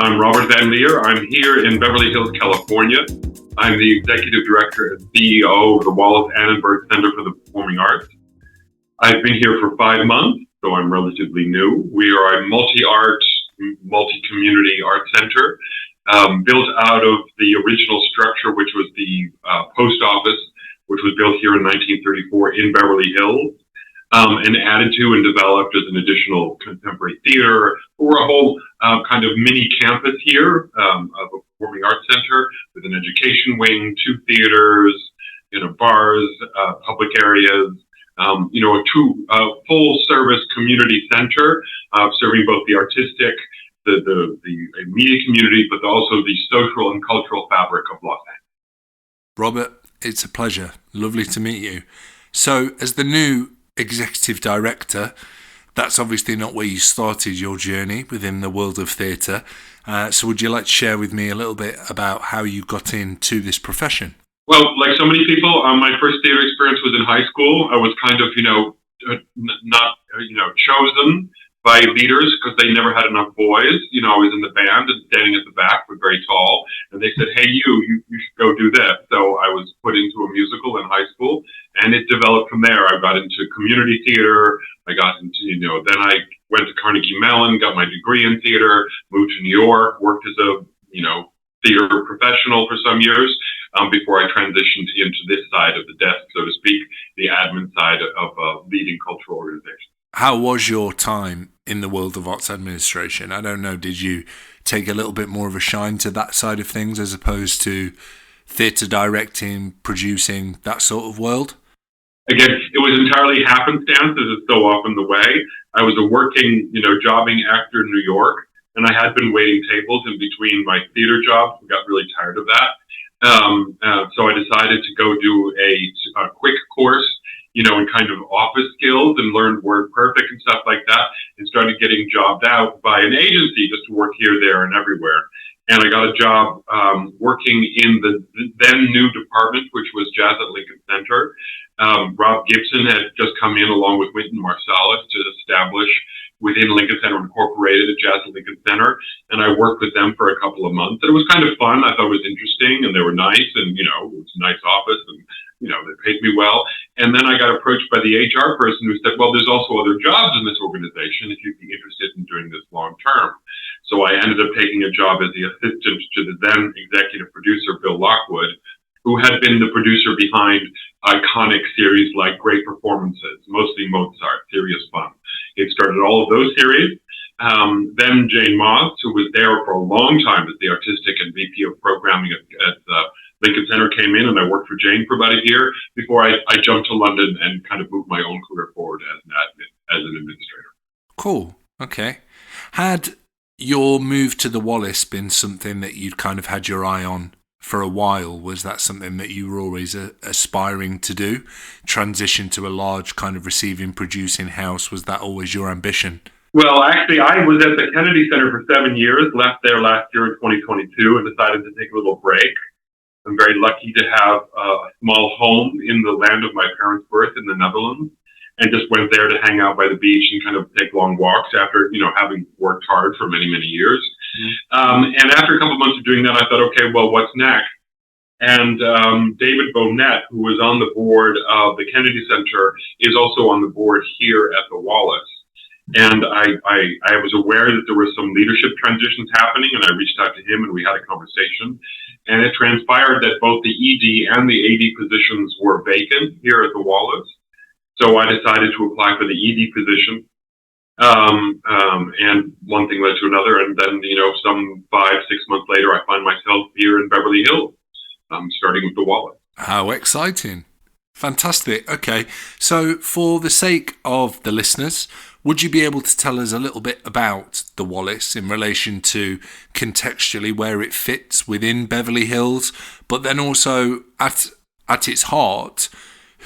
I'm Robert Van Leer. I'm here in Beverly Hills, California. I'm the Executive Director and CEO of the Wallis Annenberg Center for the Performing Arts. I've been here for 5 months, so I'm relatively new. We are a multi-art, multi-community art center built out of the original structure, which was the post office, which was built here in 1934 in Beverly Hills. And added to and developed as an additional contemporary theater. We're a whole kind of mini campus here of a performing arts center with an education wing, 2 theaters, bars, public areas, a true full service community center serving both the artistic, the media community, but also the social and cultural fabric of Los Angeles. Robert, it's a pleasure. Lovely to meet you. So, as the new Executive Director, that's obviously not where you started your journey within the world of theatre. So would you like to share with me a little bit about how you got into this profession? Well, like so many people, my first theatre experience was in high school. I was kind of, not, chosen by leaders because they never had enough boys. I was in the band and standing at the back, but very tall. And they said, hey, you should go do this. So I was put into a musical in high school, and it developed from there. I got into community theater. I got into, then I went to Carnegie Mellon, got my degree in theater, moved to New York, worked as a, theater professional for some years before I transitioned into this side of the desk, so to speak, the admin side of a leading cultural organization. How was your time in the world of arts administration? I don't know, did you take a little bit more of a shine to that side of things as opposed to theatre directing, producing, that sort of world? Again, it was entirely happenstance, as is so often the way. I was a working, jobbing actor in New York, and I had been waiting tables in between my theater jobs and got really tired of that. So I decided to go do a quick course, in kind of office skills and learned WordPerfect and stuff like that, and started getting jobbed out by an agency just to work here, there, and everywhere. And I got a job working in the then new department, which was Jazz at Lincoln Center. Rob Gibson had just come in along with Wynton Marsalis to establish within Lincoln Center Incorporated at Jazz at Lincoln Center. And I worked with them for a couple of months. And it was kind of fun. I thought it was interesting, and they were nice, and, it was a nice office, and, they paid me well. And then I got approached by the HR person who said, well, there's also other jobs in this organization if you'd be interested in doing this long term. So I ended up taking a job as the assistant to the then executive producer, Bill Lockwood, who had been the producer behind iconic series like Great Performances, mostly Mozart, Serious Fun. It started all of those series. Then Jane Moss, who was there for a long time as the artistic and VP of programming at Lincoln Center, came in, and I worked for Jane for about a year before I jumped to London and kind of moved my own career forward as an administrator. Cool. Okay. Had your move to the Wallis been something that you'd kind of had your eye on for a while? Was that something that you were always aspiring to do? Transition to a large kind of receiving, producing house, was that always your ambition? Well, actually, I was at the Kennedy Center for 7 years, left there last year in 2022, and decided to take a little break. I'm very lucky to have a small home in the land of my parents' birth in the Netherlands, and just went there to hang out by the beach and kind of take long walks after, having worked hard for many, many years. Mm-hmm. And after a couple of months of doing that, I thought, okay, well, what's next? And David Bonnet, who was on the board of the Kennedy Center, is also on the board here at the Wallis. And I was aware that there were some leadership transitions happening, and I reached out to him, and we had a conversation. And it transpired that both the ED and the AD positions were vacant here at the Wallis. So I decided to apply for the ED position. And one thing led to another. And then, some 5-6 months later, I find myself here in Beverly Hills, starting with the Wallis. How exciting. Fantastic. Okay. So for the sake of the listeners, would you be able to tell us a little bit about the Wallis in relation to contextually where it fits within Beverly Hills, but then also at its heart,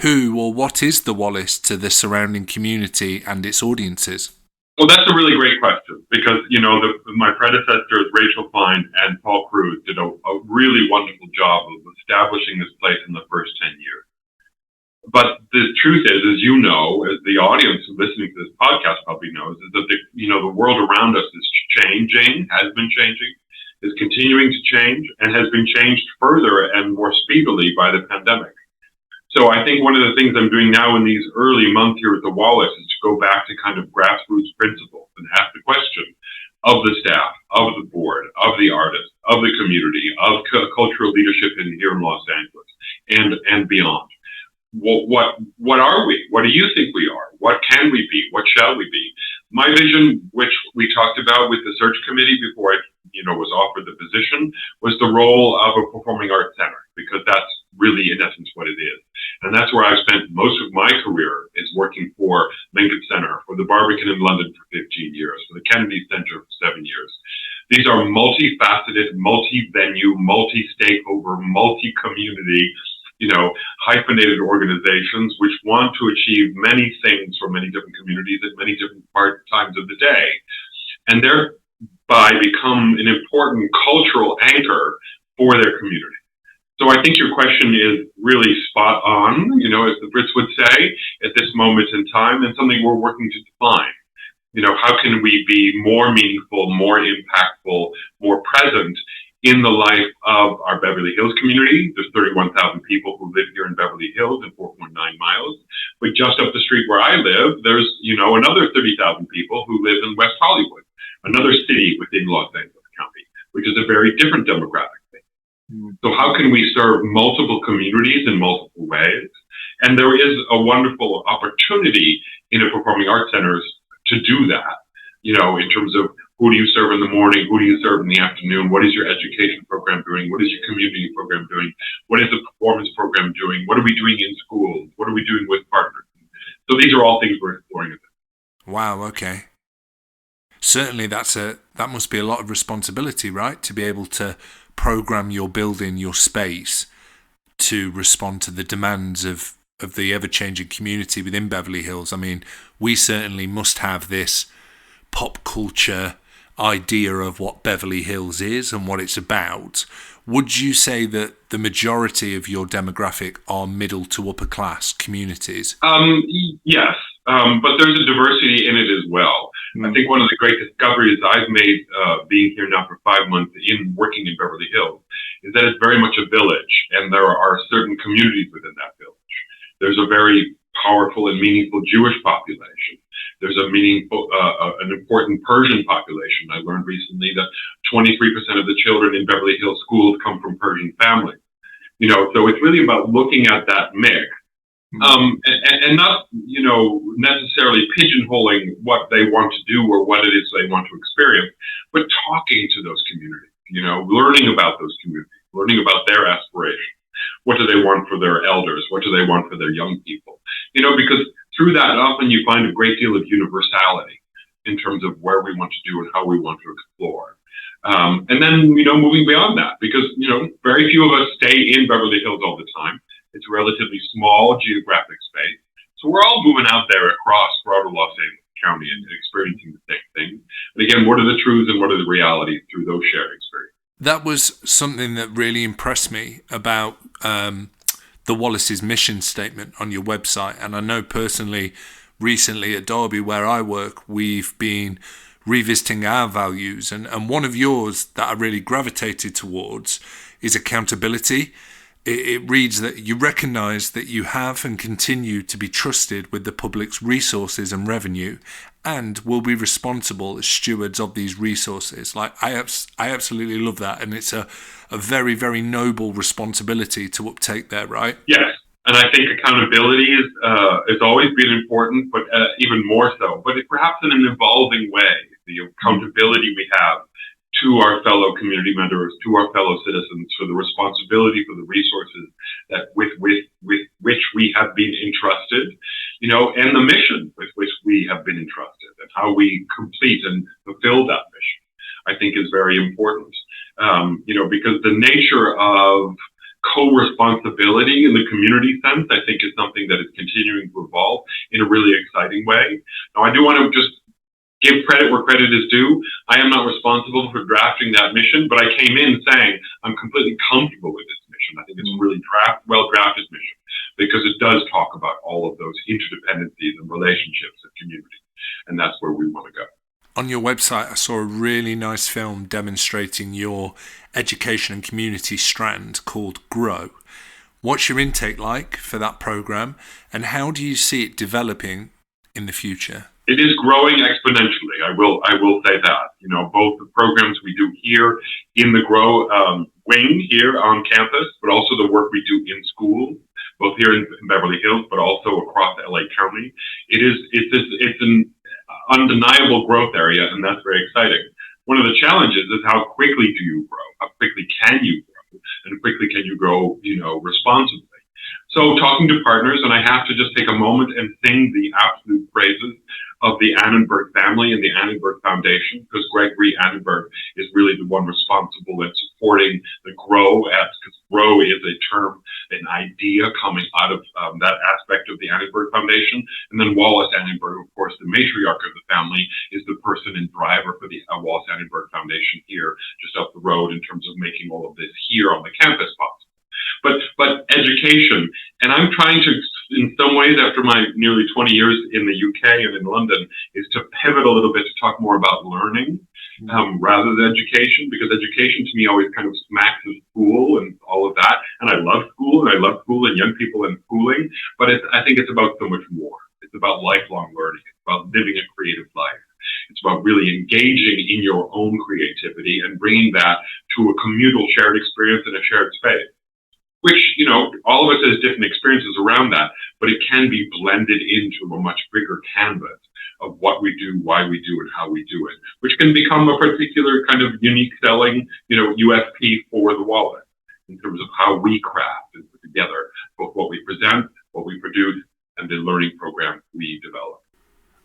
who or what is the Wallis to the surrounding community and its audiences? Well, that's a really great question because, my predecessors, Rachel Fine and Paul Cruz, did a really wonderful job of establishing this place in the first 10 years. But the truth is, as you know, as the audience listening to this podcast probably knows, is that the world around us is changing, has been changing, is continuing to change, and has been changed further and more speedily by the pandemic. So I think one of the things I'm doing now in these early months here at the Wallis is to go back to kind of grassroots principles and ask the question of the staff, of the board, of the artists, of the community, of cultural leadership here in Los Angeles and beyond. What are we? What do you think we are? What can we be? What shall we be? My vision, which we talked about with the search committee before I, was offered the position, was the role of a performing arts center, because that's really, in essence, what it is. And that's where I've spent most of my career, is working for Lincoln Center, for the Barbican in London for 15 years, for the Kennedy Center for 7 years. These are multifaceted, multi-venue, multi-stakeholder, multi-community, hyphenated organizations which want to achieve many things for many different communities at many different times of the day, and thereby become an important cultural anchor for their community. So I think your question is really spot on, as the Brits would say, at this moment in time, and something we're working to define. How can we be more meaningful, more impactful, more present in the life of our Beverly Hills community? There's 31,000 people who live here in Beverly Hills in 4.9 miles. But just up the street where I live, there's, another 30,000 people who live in West Hollywood, another city within Los Angeles County, which is a very different demographic thing. So how can we serve multiple communities in multiple ways? And there is a wonderful opportunity in a performing arts centers to do that, in terms of who do you serve in the morning, who do you serve in the afternoon, what is your education program doing, what is your community program doing, what is the performance program doing, what are we doing in schools, what are we doing with partners? So these are all things we're exploring. Wow, okay. Certainly that must be a lot of responsibility, right? To be able to program your building, your space, to respond to the demands of the ever-changing community within Beverly Hills. I mean, we certainly must have this pop culture idea of what Beverly Hills is and what it's about. Would you say that the majority of your demographic are middle to upper class communities? Yes, but there's a diversity in it as well. I think one of the great discoveries I've made being here now for 5 months in working in Beverly Hills is that it's very much a village, and there are certain communities within that village. There's a very powerful and meaningful Jewish population. There's an important Persian population. I learned recently that 23% of the children in Beverly Hills schools come from Persian families. So it's really about looking at that mix, and not, necessarily pigeonholing what they want to do or what it is they want to experience, but talking to those communities, learning about those communities, learning about their aspirations. What do they want for their elders? What do they want for their young people? Because through that, often you find a great deal of universality in terms of where we want to do and how we want to explore. And then, moving beyond that, because, very few of us stay in Beverly Hills all the time. It's a relatively small geographic space. So we're all moving out there across broader Los Angeles County and experiencing the same thing. And again, what are the truths and what are the realities through those shared experiences? That was something that really impressed me about the Wallis's mission statement on your website. And I know personally, recently at Derby, where I work, we've been revisiting our values. And one of yours that I really gravitated towards is accountability. It reads that you recognise that you have and continue to be trusted with the public's resources and revenue, and will be responsible as stewards of these resources. Like I absolutely love that, and it's a very, very noble responsibility to uptake there, right? Yes, and I think accountability is always been important, but even more so. But it, perhaps in an evolving way, the accountability we have to our fellow community members, to our fellow citizens, for the responsibility for the resources that with which we have been entrusted, and the mission with which we have been entrusted, and how we complete and fulfill that mission, I think is very important. Because the nature of co-responsibility in the community sense, I think, is something that is continuing to evolve in a really exciting way. Now, I do want to just give credit where credit is due. I am not responsible for drafting that mission, but I came in saying I'm completely comfortable with this mission. I think it's a really well drafted mission because it does talk about all of those interdependencies and relationships and community, and that's where we want to go. On your website, I saw a really nice film demonstrating your education and community strand called Grow. What's your intake like for that program, and how do you see it developing in the future? It is growing exponentially. I will say that. Both the programs we do here in the Grow wing here on campus, but also the work we do in schools, both here in Beverly Hills, but also across LA County. It's an undeniable growth area, and that's very exciting. One of the challenges is how quickly do you grow? How quickly can you grow? And quickly can you grow, responsibly? So talking to partners, and I have to just take a moment and sing the absolute praises of the Annenberg family and the Annenberg Foundation, because Gregory Annenberg is really the one responsible in supporting the Grow, because Grow is a term, an idea coming out of that aspect of the Annenberg Foundation. And then Wallis Annenberg, of course, the matriarch of the family, is the person and driver for the Wallis Annenberg Foundation here, just up the road, in terms of making all of this here on the campus possible. But education, and I'm trying to, in some ways, after my nearly 20 years in the UK and in London, is to pivot a little bit to talk more about learning rather than education, because education to me always kind of smacks of school and all of that. And I love school, and I love school and young people and schooling, but I think it's about so much more. It's about lifelong learning. It's about living a creative life. It's about really engaging in your own creativity and bringing that to a communal shared experience in a shared space, which, all of us has different experiences around that, but it can be blended into a much bigger canvas of what we do, why we do it, how we do it, which can become a particular kind of unique selling, USP for the Wallis in terms of how we craft and put together both what we present, what we produce, and the learning program we develop.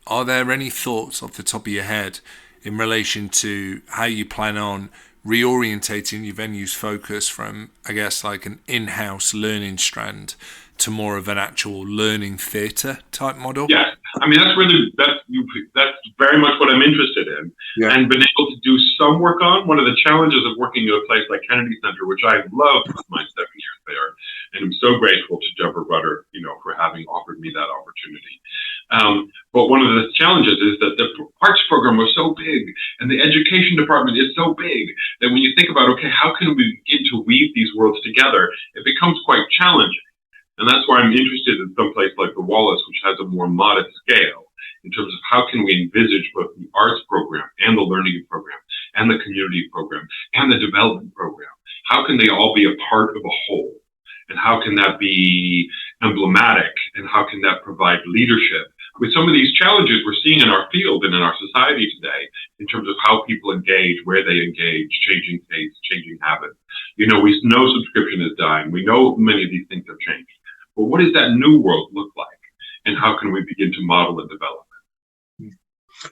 Are there any thoughts off the top of your head in relation to how you plan on reorientating your venue's focus from, I guess, like an in-house learning strand to more of an actual learning theatre type model? Yeah, I mean, that's very much what I'm interested in, and been able to do some work on. One of the challenges of working at a place like Kennedy Center, which I loved my 7 years there, and I'm so grateful to Deborah Rutter, for having offered me that opportunity. But one of the challenges is that the arts program was so big and the education department is so big that when you think about, okay, how can we begin to weave these worlds together, it becomes quite challenging. And that's why I'm interested in some place like the Wallis, which has a more modest scale in terms of how can we envisage both the arts program and the learning program and the community program and the development program. How can they all be a part of a whole? And how can that be emblematic? And how can that provide leadership with some of these challenges we're seeing in our field and in our society today in terms of how people engage, where they engage, changing tastes, changing habits? We know subscription is dying. We know many of these things have changed. But what does that new world look like? And how can we begin to model and develop it?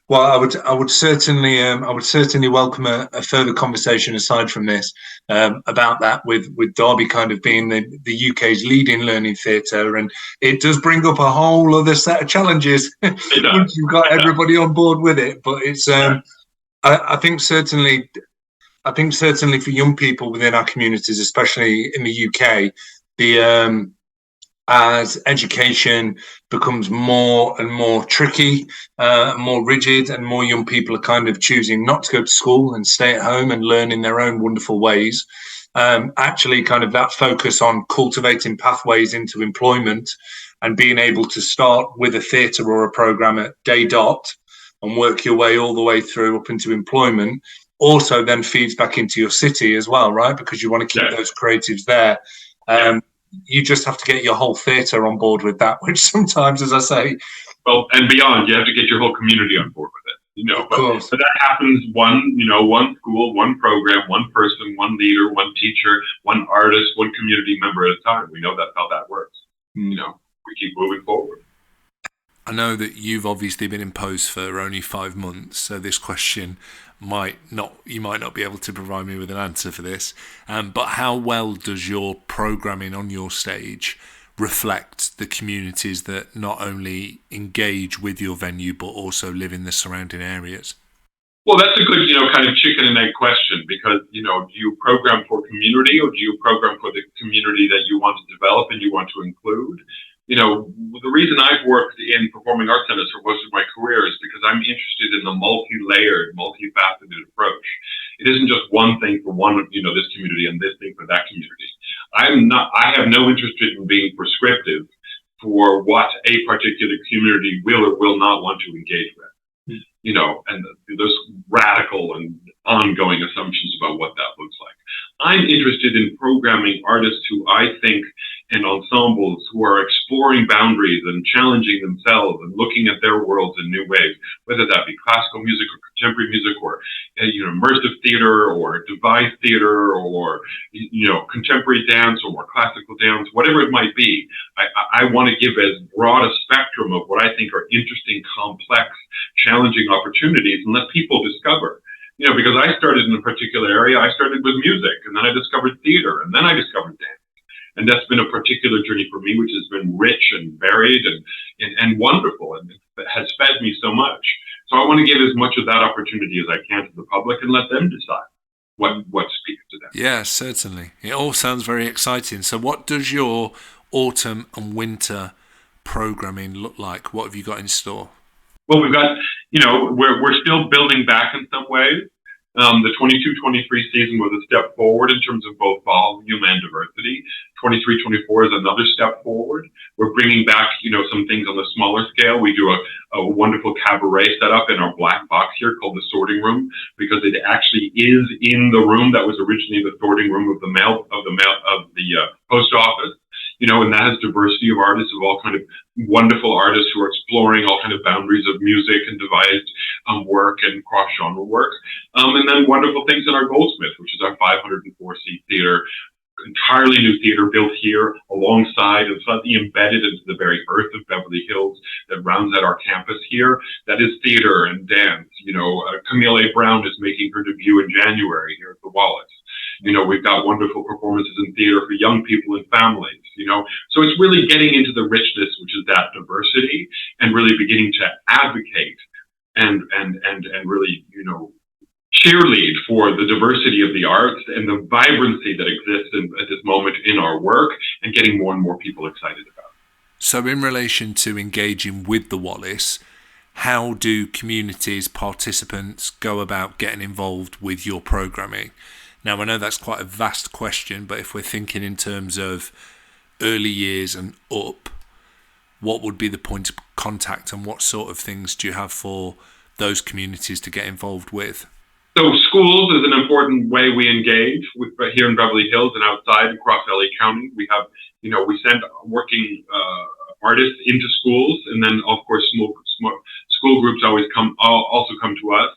Well, I would certainly welcome a further conversation aside from this about that, with Derby kind of being the UK's leading learning theatre, and it does bring up a whole other set of challenges once you've got everybody on board with it. But it's I think certainly for young people within our communities, especially in the UK, as education becomes more and more tricky, more rigid, and more young people are kind of choosing not to go to school and stay at home and learn in their own wonderful ways. Actually, kind of that focus on cultivating pathways into employment and being able to start with a theatre or a programme at day dot and work your way all the way through up into employment also then feeds back into your city as well, right? Because you want to keep those creatives there. You just have to get your whole theatre on board with that, which sometimes, as I say, well, and beyond, you have to get your whole community on board with it. Of course. But that happens one school, one program, one person, one leader, one teacher, one artist, one community member at a time. We know that's how that works. We keep moving forward. I know that you've obviously been in post for only 5 months, so this question you might not be able to provide me with an answer for this. But how well does your programming on your stage reflect the communities that not only engage with your venue but also live in the surrounding areas? Well, that's a good, kind of chicken and egg question because, do you program for community or do you program for the community that you want to develop and you want to include? The reason I've worked in performing arts centers for most of my career is because I'm interested in the multi-layered, multifaceted approach. It isn't just one thing for one, this community and this thing for that community. I have no interest in being prescriptive for what a particular community will or will not want to engage with. And those radical and ongoing assumptions about what that looks like. I'm interested in programming artists who I think and ensembles who are exploring boundaries and challenging themselves and looking at their worlds in new ways, whether that be classical music or contemporary music or immersive theater or devised theater or contemporary dance or more classical dance, whatever it might be. I want to give as broad a spectrum of what I think are interesting, complex, challenging opportunities and let people discover. Because I started in a particular area, I started with music, and then I discovered theater, and then I discovered dance. And that's been a particular journey for me, which has been rich and varied and wonderful, and it has fed me so much. So I want to give as much of that opportunity as I can to the public and let them decide what speaks to them. Yeah, certainly. It all sounds very exciting. So what does your autumn and winter programming look like? What have you got in store? Well, we've got, we're still building back in some ways. The 22-23 season was a step forward in terms of both volume and diversity. 23-24 is another step forward. We're bringing back, some things on the smaller scale. We do a wonderful cabaret setup in our black box here called the sorting room because it actually is in the room that was originally the sorting room of the post office. And that has diversity of artists of all kind of wonderful artists who are exploring all kind of boundaries of music and devised work and cross-genre work. And then wonderful things in our Goldsmith, which is our 504-seat theater, entirely new theater built here alongside and slightly embedded into the very earth of Beverly Hills that rounds out our campus here. That is theater and dance. Camille A. Brown is making her debut in January here at the Wallis. We've got wonderful performances in theater for young people and families, So it's really getting into the richness, which is that diversity, and really beginning to advocate and really, cheerlead for the diversity of the arts and the vibrancy that exists at this moment in our work and getting more and more people excited about it. So in relation to engaging with the Wallis, how do communities, participants go about getting involved with your programming? Now, I know that's quite a vast question, but if we're thinking in terms of early years and up, what would be the point of contact and what sort of things do you have for those communities to get involved with? So schools is an important way we engage here in Beverly Hills and outside across LA County. We have, we send working artists into schools, and then of course school groups also come to us.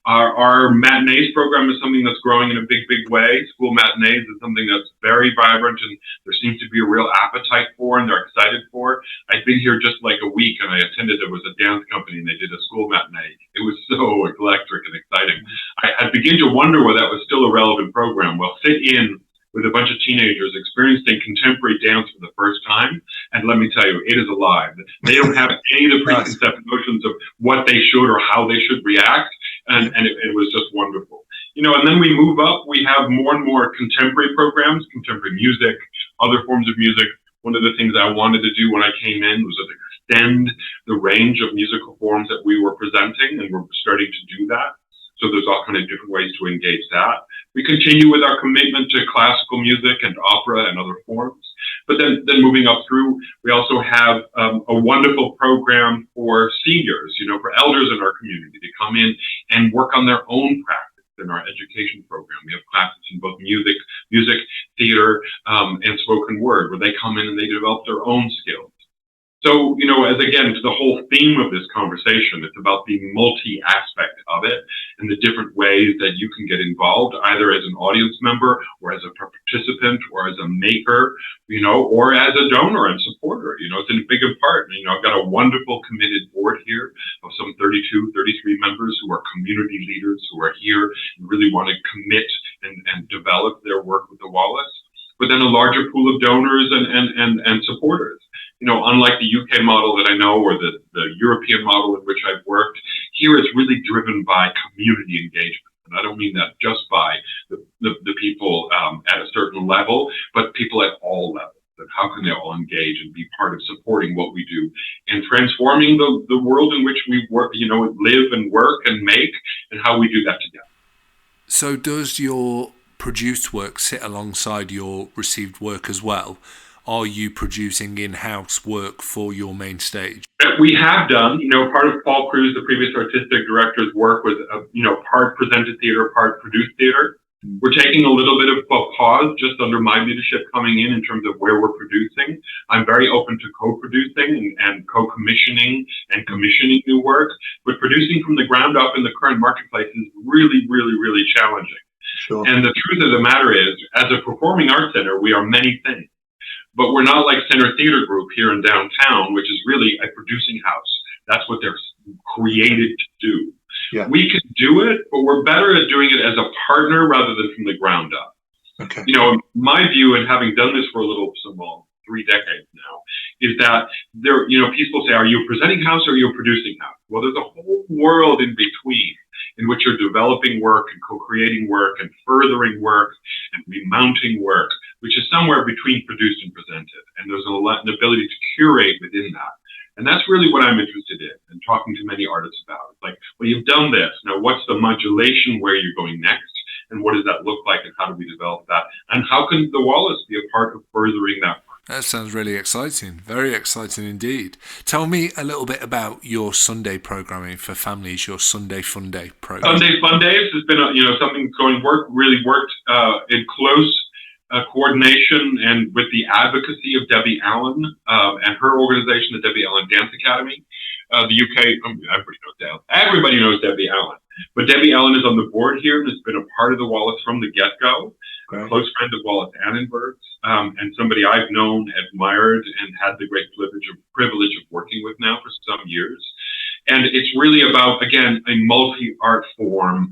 Our matinees program is something that's growing in a big way. School matinees is something that's very vibrant and there seems to be a real appetite for and they're excited for. I've been here just like a week and I attended, there was a dance company and they did a school matinee. It was so electric and exciting. I begin to wonder whether that was still a relevant program. Well, sit in with a bunch of teenagers experiencing contemporary dance for the first time. And let me tell you, it is alive. They don't have any of the preconceived notions of what they should or how they should react. And it was just wonderful. And then we move up, we have more and more contemporary programs, contemporary music, other forms of music. One of the things I wanted to do when I came in was to extend the range of musical forms that we were presenting, and we're starting to do that. So there's all kind of different ways to engage that. We continue with our commitment to classical music and opera and other forms. But then moving up through, we also have a wonderful program for seniors, for elders in our community to come in and work on their own practice in our education program. We have classes in both music, theater, and spoken word, where they come in and they develop their own skills. So, as again, to the whole theme of this conversation, it's about the multi-aspect of it and the different ways that you can get involved, either as an audience member or as a participant or as a maker, or as a donor and supporter. It's in big part. I've got a wonderful committed board here of some 32, 33 members who are community leaders who are here and really want to commit and develop their work with the Wallis. but then a larger pool of donors and supporters. Unlike the UK model that I know, or the European model in which I've worked, here it's really driven by community engagement. And I don't mean that just by the people at a certain level, but people at all levels. And how can they all engage and be part of supporting what we do and transforming the world in which we work, live and work and make, and how we do that together. So does your produced work sit alongside your received work as well? Are you producing in-house work for your main stage? We have done, part of Paul Cruz, the previous artistic director's work was, part presented theater, part produced theater. We're taking a little bit of a pause just under my leadership coming in terms of where we're producing. I'm very open to co-producing and co-commissioning and commissioning new work, but producing from the ground up in the current marketplace is really, really, really challenging. Sure. And the truth of the matter is, as a performing arts center, we are many things. But we're not like Center Theater Group here in downtown, which is really a producing house. That's what they're created to do. Yeah. We can do it, but we're better at doing it as a partner rather than from the ground up. Okay. My view, and having done this for 3 decades now, is that people say, are you a presenting house or are you a producing house? Well, there's a whole world in between in which you're developing work and co-creating work and furthering work and remounting work, which is somewhere between produced and presented. And there's an ability to curate within that. And that's really what I'm interested in and talking to many artists about. It's like, well, you've done this. Now, what's the modulation where you're going next? And what does that look like? And how do we develop that? And how can the Wallis be a part of furthering that work? That sounds really exciting. Very exciting indeed. Tell me a little bit about your Sunday programming for families, your Sunday Fun Day program. Sunday Fun Days has been, something really worked in close coordination and with the advocacy of Debbie Allen and her organization, the Debbie Allen Dance Academy. The UK, everybody knows Debbie Allen. But Debbie Allen is on the board here and has been a part of the Wallis from the get-go. A close friend of Wallis Annenberg, and somebody I've known, admired, and had the great privilege of working with now for some years. And it's really about, again, a multi-art form,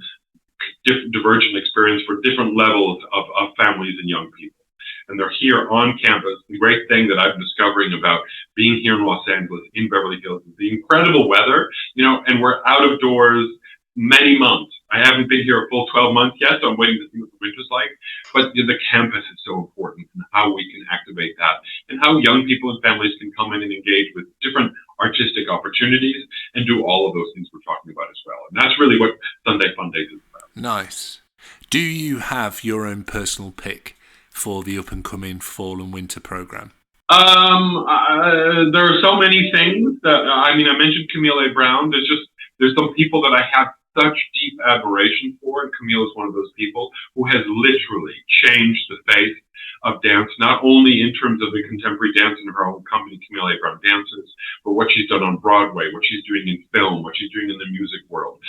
divergent experience for different levels of families and young people. And they're here on campus. The great thing that I'm discovering about being here in Los Angeles, in Beverly Hills, is the incredible weather, and we're out of doors many months. I haven't been here a full 12 months yet, so I'm waiting to see what the winter's like. But the campus is so important, and how we can activate that, and how young people and families can come in and engage with different artistic opportunities and do all of those things we're talking about as well. And that's really what Sunday Fun Days is about. Nice. Do you have your own personal pick for the up-and-coming fall and winter program? There are so many things that, I mentioned Camille A. Brown. There's some people that I have such deep admiration for, and Camille is one of those people who has literally changed the face of dance, not only in terms of the contemporary dance in her own company, Camille A. Brown Dances, but what she's done on Broadway, what she's doing in film, what she's doing in the music world.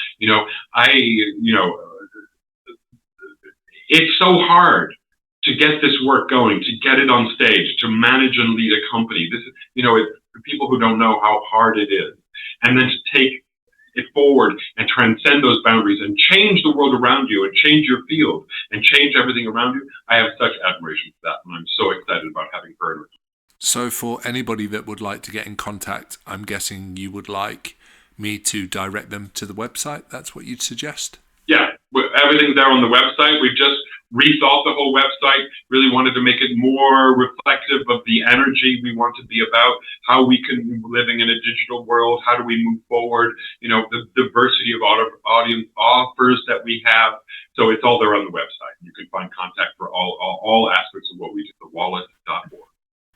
It's so hard to get this work going, to get it on stage, to manage and lead a company. This is, for people who don't know how hard it is, and then to take it forward and transcend those boundaries and change the world around you and change your field and change everything around you. I have such admiration for that, and I'm so excited about having her. So for anybody that would like to get in contact, I'm guessing you would like me to direct them to the website. That's what you'd suggest? Yeah, everything's there on the website. We've just rethought the whole website, really wanted to make it more reflective of the energy we want to be about, how we can be living in a digital world, how do we move forward, the diversity of audience offers that we have. So it's all there on the website. You can find contact for all aspects of what we do at wallis.org.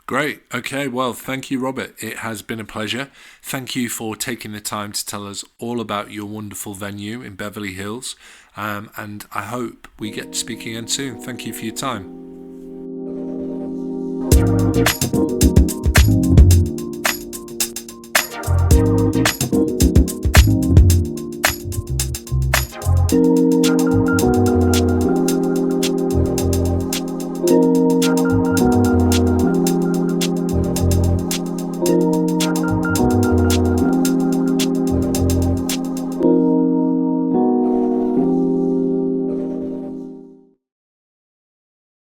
Great. Okay. Well, thank you, Robert. It has been a pleasure. Thank you for taking the time to tell us all about your wonderful venue in Beverly Hills. And I hope we get to speak again soon. Thank you for your time.